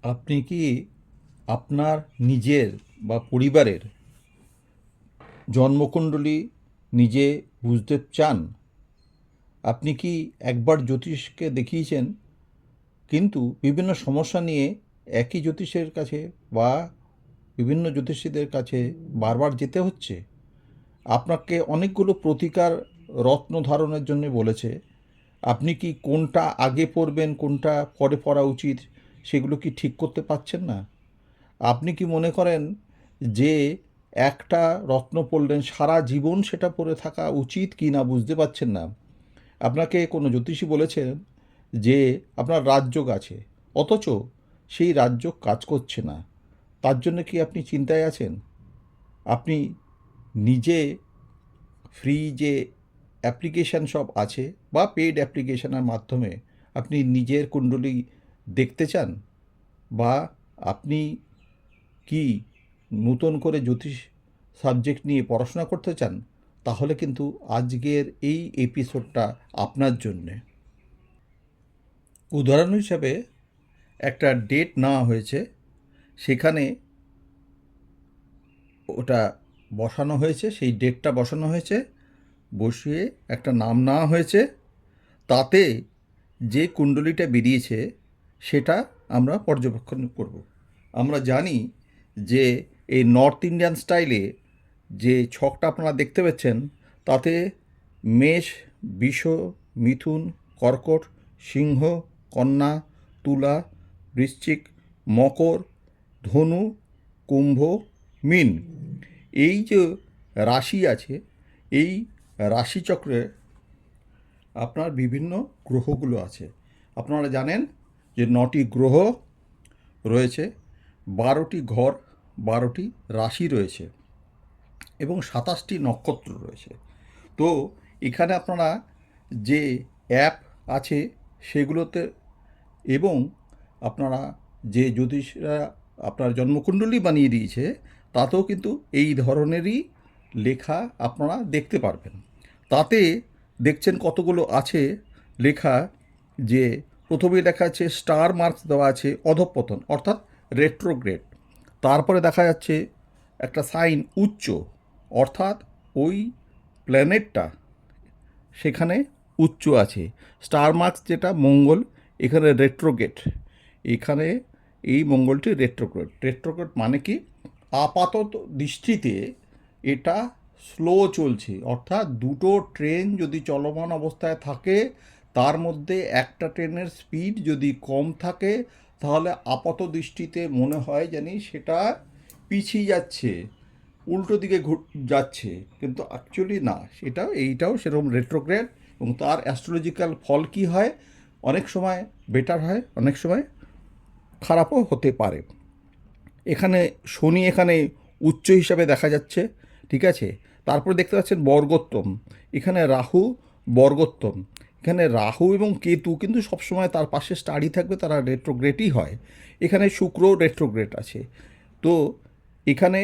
আপনি কি আপনার নিজের বা পরিবারের জন্মকুণ্ডলী নিজে বুঝতে চান? আপনি কি একবার জ্যোতিষকে দেখিয়েছেন, কিন্তু বিভিন্ন সমস্যা নিয়ে একই জ্যোতিষের কাছে বা বিভিন্ন জ্যোতিষীদের কাছে বারবার যেতে হচ্ছে? আপনাকে অনেকগুলো প্রতিকার রত্ন ধারণের জন্য বলেছে। আপনি কি কোনটা আগে পড়বেন, কোনটা পরে পড়া উচিত, সেগুলো কি ঠিক করতে পারছেন না? আপনি কি মনে করেন যে একটা রত্ন পড়লেন সারা জীবন সেটা পরে থাকা উচিত কি না বুঝতে পারছেন না? আপনাকে কোনো জ্যোতিষী বলেছেন যে আপনার রাজযোগ আছে, অথচ সেই রাজযোগ কাজ করছে না। তার জন্য কি আপনি চিন্তায় আছেন? আপনি নিজে ফ্রি যে অ্যাপ্লিকেশান সব আছে বা পেইড অ্যাপ্লিকেশানের মাধ্যমে আপনি নিজের কুণ্ডলী দেখতে চান, বা আপনি কি নতুন করে জ্যোতিষ সাবজেক্ট নিয়ে পড়াশোনা করতে চান, তাহলে কিন্তু আজকের এই এপিসোডটা আপনার জন্যে। উদাহরণ হিসাবে একটা ডেট নেওয়া হয়েছে, সেখানে ওটা বসানো হয়েছে, সেই ডেটটা বসানো হয়েছে, বসিয়ে একটা নাম নেওয়া হয়েছে। তাতে যে কুণ্ডলীটা বেরিয়েছে সেটা আমরা পর্যবেক্ষণ করব। আমরা জানি যে এই নর্থ ইন্ডিয়ান স্টাইলে যে ছকটা আপনারা দেখতে পাচ্ছেন, তাতে মেষ, বৃষ, মিথুন, কর্কট, সিংহ, কন্যা, তুলা, বৃশ্চিক, মকর, ধনু, কুম্ভ, মীন, এই যে রাশি আছে, এই রাশিচক্রে আপনার বিভিন্ন গ্রহগুলো আছে। আপনারা জানেন যে 9টি গ্রহ রয়েছে, 12টি ঘর, 12টি রাশি রয়েছে এবং 27টি নক্ষত্র রয়েছে। তো এখানে আপনারা যে অ্যাপ আছে সেগুলোতে, এবং আপনারা যে জ্যোতিষরা আপনার জন্মকুণ্ডলী বানিয়ে দিয়েছে, তাতেও কিন্তু এই ধরনেরই লেখা আপনারা দেখতে পারবেন। তাতে দেখছেন কতগুলো আছে লেখা, যে প্রথমেই লেখা আছে স্টার মার্কস দেওয়া আছে অধঃপতন অর্থাৎ রেট্রোগ্রেড। তারপরে দেখা যাচ্ছে একটা সাইন উচ্চ, অর্থাৎ ওই প্ল্যানেটটা সেখানে উচ্চ আছে। স্টার মার্কস যেটা মঙ্গল, এখানে রেট্রোগ্রেড, এখানে এই মঙ্গলটি রেট্রোগ্রেড। রেট্রোগ্রেড মানে কি? আপাতত দৃষ্টিতে এটা স্লো চলছে, অর্থাৎ দুটো ট্রেন যদি চলমান অবস্থায় থাকে, তার মধ্যে একটা ট্রেনের স্পিড যদি কম থাকে, তাহলে আপাত দৃষ্টিতে মনে হয় জানি সেটা পিছিয়ে যাচ্ছে, উল্টো দিকে যাচ্ছে, কিন্তু অ্যাকচুয়ালি না, এইটাও সেরকম রেট্রোগ্রেড। এবং তার অ্যাস্ট্রোলজিক্যাল ফল কি হয়? অনেক সময় বেটার হয়, অনেক সময় খারাপও হতে পারে। এখানে শনি এখানে উচ্চ হিসাবে দেখা যাচ্ছে, ঠিক আছে। তারপর দেখতে পাচ্ছেন বর্গোত্তম, এখানে রাহু বর্গোত্তম। এখানে রাহু এবং কেতু কিন্তু সবসময় তার পাশে স্টাডি থাকবে, তারা রেট্রোগ্রেডই হয়। এখানে শুক্র রেট্রোগ্রেড আছে। তো এখানে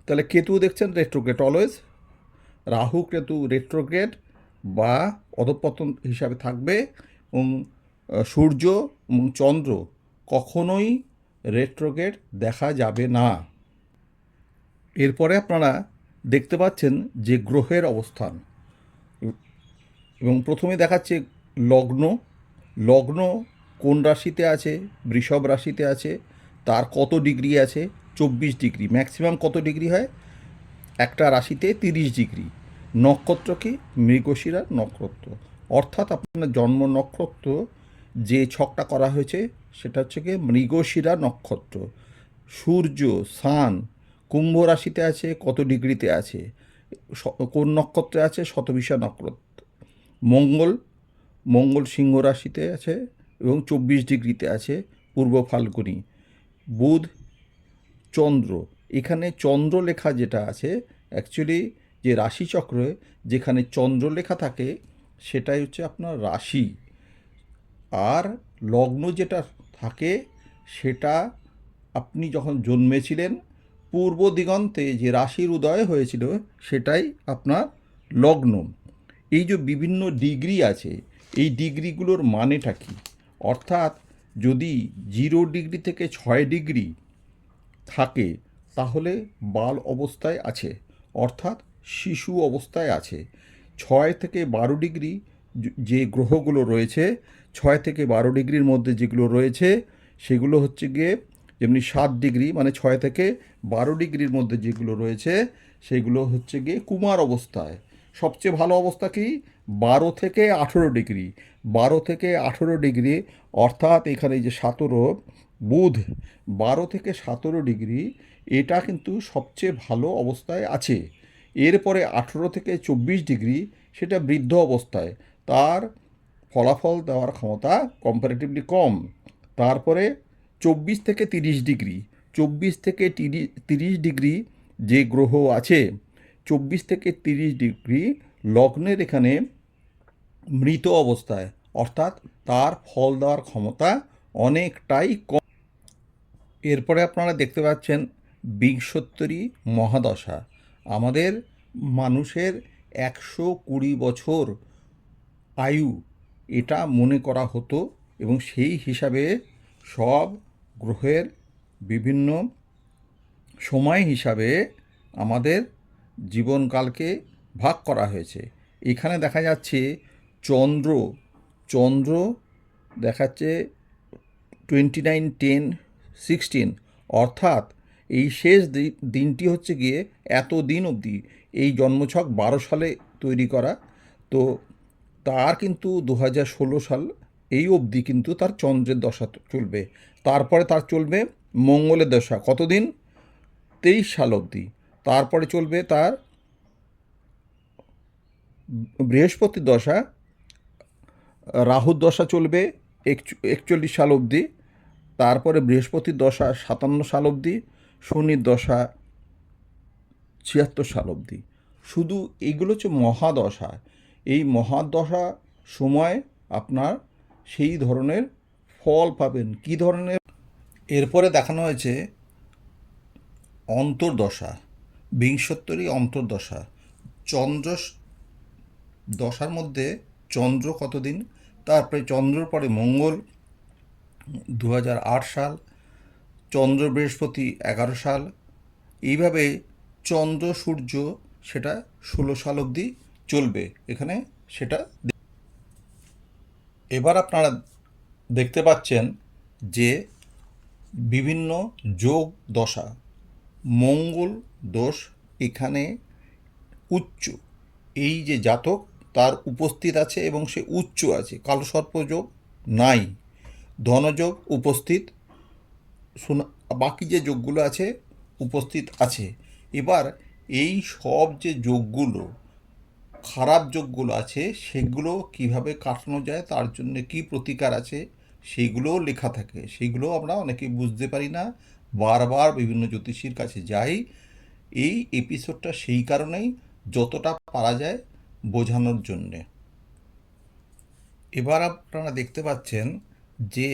তাহলে কেতু দেখছেন retrograde always, Rahu Ketu retrograde বা অধঃপতন হিসাবে থাকবে। এবং সূর্য এবং চন্দ্র কখনোই রেট্রোগ্রেড দেখা যাবে না। এরপরে আপনারা দেখতে পাচ্ছেন যে গ্রহের অবস্থান, এবং প্রথমে দেখাচ্ছে লগ্ন। লগ্ন কোন রাশিতে আছে? বৃষভ রাশিতে আছে। তার কত ডিগ্রি আছে? 24 ডিগ্রি। ম্যাক্সিমাম কত ডিগ্রি হয়? একটা রাশিতে 30 ডিগ্রি। নক্ষত্র কি? মৃগশিরা নক্ষত্র। অর্থাৎ আপনার জন্ম নক্ষত্র যে ছকটা করা হয়েছে সেটা হচ্ছে কি মৃগশিরা নক্ষত্র। সূর্য সান কুম্ভ রাশিতে আছে, কত ডিগ্রিতে আছে, কোন নক্ষত্রে আছে? শতবিশা নক্ষত্র। মঙ্গল, মঙ্গল সিংহ রাশিতে আছে এবং 24 ডিগ্রিতে আছে, পূর্ব ফাল্গুনি। বুধ, চন্দ্র, এখানে চন্দ্রলেখা যেটা আছে, অ্যাকচুয়ালি যে রাশিচক্রে যেখানে চন্দ্রলেখা থাকে সেটাই হচ্ছে আপনার রাশি। আর লগ্ন যেটা থাকে সেটা আপনি যখন জন্মেছিলেন পূর্ব দিগন্তে যে রাশির উদয় হয়েছিল সেটাই আপনার লগ্ন। এই যে বিভিন্ন ডিগ্রি আছে, এই ডিগ্রিগুলোর মানেটা কী? অর্থাৎ যদি 0 ডিগ্রি থেকে 6 ডিগ্রি থাকে তাহলে বাল অবস্থায় আছে, অর্থাৎ শিশু অবস্থায় আছে। 6 থেকে 12 ডিগ্রি যে গ্রহগুলো রয়েছে, 6 থেকে 12 ডিগ্রির মধ্যে যেগুলো রয়েছে সেগুলো হচ্ছে গিয়ে, যেমনি 7 ডিগ্রি মানে 6 থেকে 12 ডিগ্রির মধ্যে যেগুলো রয়েছে সেগুলো হচ্ছে গিয়ে কুমার অবস্থায়। সবচেয়ে ভালো অবস্থা কি? 12 থেকে 18 ডিগ্রি। 12 থেকে 18 ডিগ্রি, অর্থাৎ এখানে যে 17 বুধ 12 থেকে 17 ডিগ্রি, এটা কিন্তু সবচেয়ে ভালো অবস্থায় আছে। এরপরে 18 থেকে 24 ডিগ্রি, সেটা বৃদ্ধ অবস্থায়, তার ফলাফল দেওয়ার ক্ষমতা কম্পারেটিভলি কম। তারপরে 24 থেকে 30 ডিগ্রি, 24 থেকে 30 ডিগ্রি যে গ্রহ আছে, 24 থেকে 30 ডিগ্রি লগ্নের এখানে মৃত অবস্থায়, অর্থাৎ তার ফল দেওয়ার ক্ষমতা অনেকটাই কম। এরপরে আপনারা দেখতে পাচ্ছেন বিংশোত্তরী মহাদশা। আমাদের মানুষের 120 বছর আয়ু এটা মনে করা হতো, এবং সেই হিসাবে সব গ্রহের বিভিন্ন সময় হিসাবে আমাদের জীবনকালকে ভাগ করা হয়েছে। এখানে দেখা যাচ্ছে চন্দ্র চন্দ্র দেখাচ্ছে 29-10-16, অর্থাৎ এই শেষ দিনটি হচ্ছে গিয়ে এত দিন অবধি, এই জন্মছক 12 সালে তৈরি করা, তো তার কিন্তু 2016 সাল এই অবধি কিন্তু তার চন্দ্রের দশা চলবে। তারপরে তার চলবে মঙ্গলের দশা, কতদিন? 23 সাল অবধি। তারপরে চলবে তার বৃহস্পতির দশা, রাহুর দশা চলবে 41 সাল অবধি। তারপরে বৃহস্পতির দশা 57 সাল অবধি, শনির দশা 76 সাল অবধি। শুধু এইগুলো হচ্ছে মহাদশা। এই মহাদশা সময় আপনার সেই ধরনের ফল পাবেন। কী ধরনের? এরপরে দেখানো হয়েছে অন্তর্দশা, বিংশোত্তরী অন্তর্দশা। চন্দ্র দশার মধ্যে চন্দ্র কতদিন, তারপরে চন্দ্রর পরে মঙ্গল 2008 সাল, চন্দ্র বৃহস্পতি 11 সাল, এইভাবে চন্দ্র সূর্য সেটা 16 সাল অবধি চলবে। এখানে সেটা এবার আপনারা দেখতে পাচ্ছেন যে বিভিন্ন যোগ দশা। মঙ্গল দোষ এখানে উচ্চ, এই যে জাতক তার উপস্থিত আছে এবং সে উচ্চ আছে। কালসর্পযোগ নাই, ধনযোগ উপস্থিত, বাকি যে যোগগুলো আছে উপস্থিত আছে। এবার এই সব যে যোগগুলো, খারাপ যোগগুলো আছে, সেগুলো কিভাবে কাটানো যায়, তার জন্য কি প্রতিকার আছে, সেইগুলোও লেখা থাকে। সেইগুলো আমরা অনেকে বুঝতে পারি না, বারবার বিভিন্ন জ্যোতিষীর কাছে যাই। এই এপিসোডটা সেই কারণেই যতটা পারা যায় বোঝানোর জন্যে। এবার আপনারা দেখতে পাচ্ছেন যে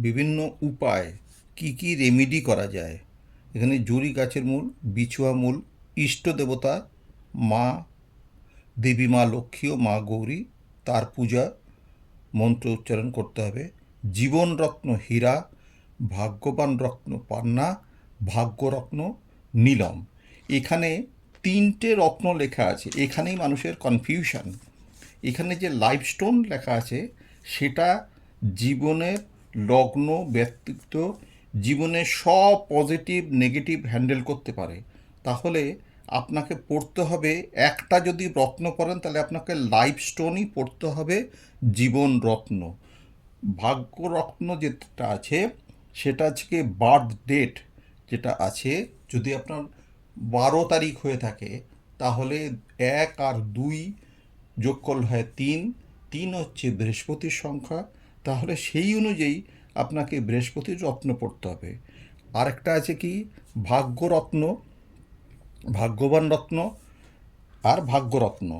বিভিন্ন উপায়, কি কি রেমেডি করা যায়। এখানে জুরি গাছের মূল, বিছুয়া মূল, ইষ্ট দেবতা মা দেবী, মা লক্ষ্মী ও মা গৌরী, তার পূজা মন্ত্র উচ্চারণ করতে হবে। জীবনরত্ন হীরা, ভাগ্যবান রত্ন পান্না, ভাগ্যরত্ন নীলম। এখানে 3টে রত্ন লেখা আছে, এখানেই মানুষের কনফিউশন। এখানে যে লাইফস্টোন লেখা আছে সেটা জীবনের লগ্ন ব্যক্তিত্ব, জীবনের সব পজিটিভ নেগেটিভ হ্যান্ডেল করতে পারে। তাহলে আপনাকে পড়তে হবে, একটা যদি রত্ন পড়েন তাহলে আপনাকে লাইফস্টোনই পড়তে হবে, জীবন রত্ন। ভাগ্যরত্ন যেটা আছে সেটা আজকে বার্থ ডেট যেটা আছে, যদি আপনার 12 তারিখ হয়ে থাকে তাহলে 1 আর 2 যোগ করলে হয় 3, 3 হচ্ছে বৃহস্পতির সংখ্যা, তাহলে সেই অনুযায়ী আপনাকে বৃহস্পতির রত্ন পড়তে হবে। আরেকটা আছে কি ভাগ্যরত্ন, ভাগ্যবান রত্ন আর ভাগ্যরত্ন।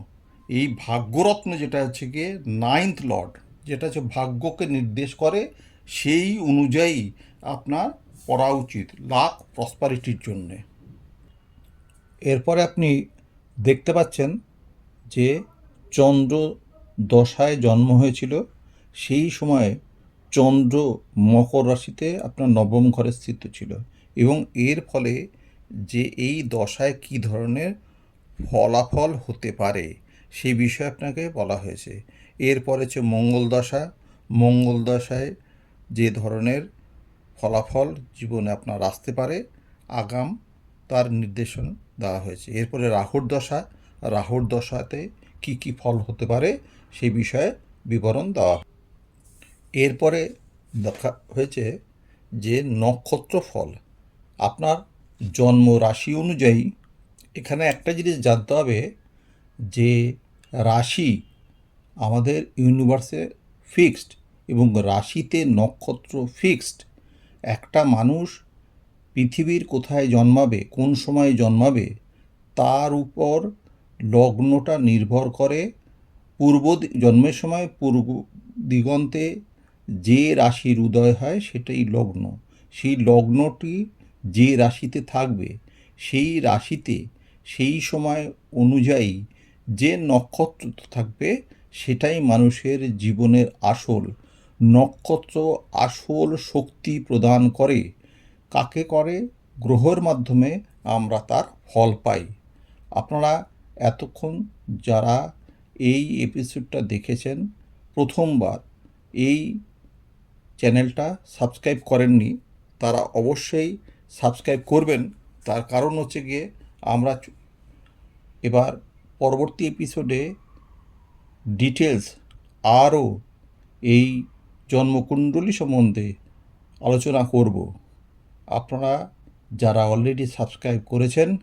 এই ভাগ্যরত্ন যেটা হচ্ছে গিয়ে 9th লর্ড, যেটা হচ্ছে ভাগ্যকে নির্দেশ করে, সেই অনুযায়ী আপনার পড়া উচিত লাক প্রসপারিটির জন্যে। এরপরে আপনি দেখতে পাচ্ছেন যে চন্দ্র দশায় জন্ম হয়েছিল, সেই সময়ে চন্দ্র মকর রাশিতে আপনার নবম ঘরে স্থিত ছিল, এবং এর ফলে যে এই দশায় কী ধরনের ফলাফল হতে পারে সেই বিষয়ে আপনাকে বলা হয়েছে। এরপরে হচ্ছে মঙ্গল দশা। মঙ্গল দশায় যে ধরনের ফলাফল জীবনে আপনার আসতে পারে আগাম তার নির্দেশন দেওয়া হয়েছে। এরপরে রাহুর দশা। রাহুর দশাতে কি কি ফল হতে পারে সেই বিষয়ে বিবরণ দেওয়া হয়। এরপরে দেখা হয়েছে যে নক্ষত্র ফল। আপনার জন্ম রাশি অনুযায়ী এখানে একটা জিনিস জানতে হবে যে রাশি আমাদের ইউনিভার্সে ফিক্সড এবং রাশিতে নক্ষত্র ফিক্সড। একটা মানুষ পৃথিবীর কোথায় জন্মাবে, কোন সময়ে জন্মাবে, তার উপর লগ্নটা নির্ভর করে। জন্মের সময় পূর্ব দিগন্তে যে রাশির উদয় হয় সেটাই লগ্ন। সেই লগ্নটি যে রাশিতে থাকবে সেই রাশিতে সেই সময় অনুযায়ী যে নক্ষত্র থাকবে সেটাই মানুষের জীবনের আসল। নক্ষত্র আসল শক্তি প্রদান করে। কাকে করে? গ্রহের মাধ্যমে আমরা তার ফল পাই। আপনারা এতক্ষণ যারা এই এপিসোডটা দেখেছেন, প্রথমবার এই চ্যানেলটা সাবস্ক্রাইব করেননি, তারা অবশ্যই সাবস্ক্রাইব করবেন। তার কারণ হচ্ছে গিয়ে আমরা এবার পরবর্তী এপিসোডে ডিটেলস আরও এই জন্মকুণ্ডলী সম্বন্ধে আলোচনা করব। আপনারা যারা অলরেডি সাবস্ক্রাইব করেছেন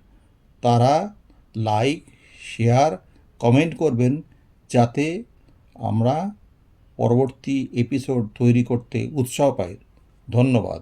তারা লাইক, শেয়ার, কমেন্ট করবেন যাতে আমরা পরবর্তী এপিসোড তৈরি করতে উৎসাহ পাই। ধন্যবাদ।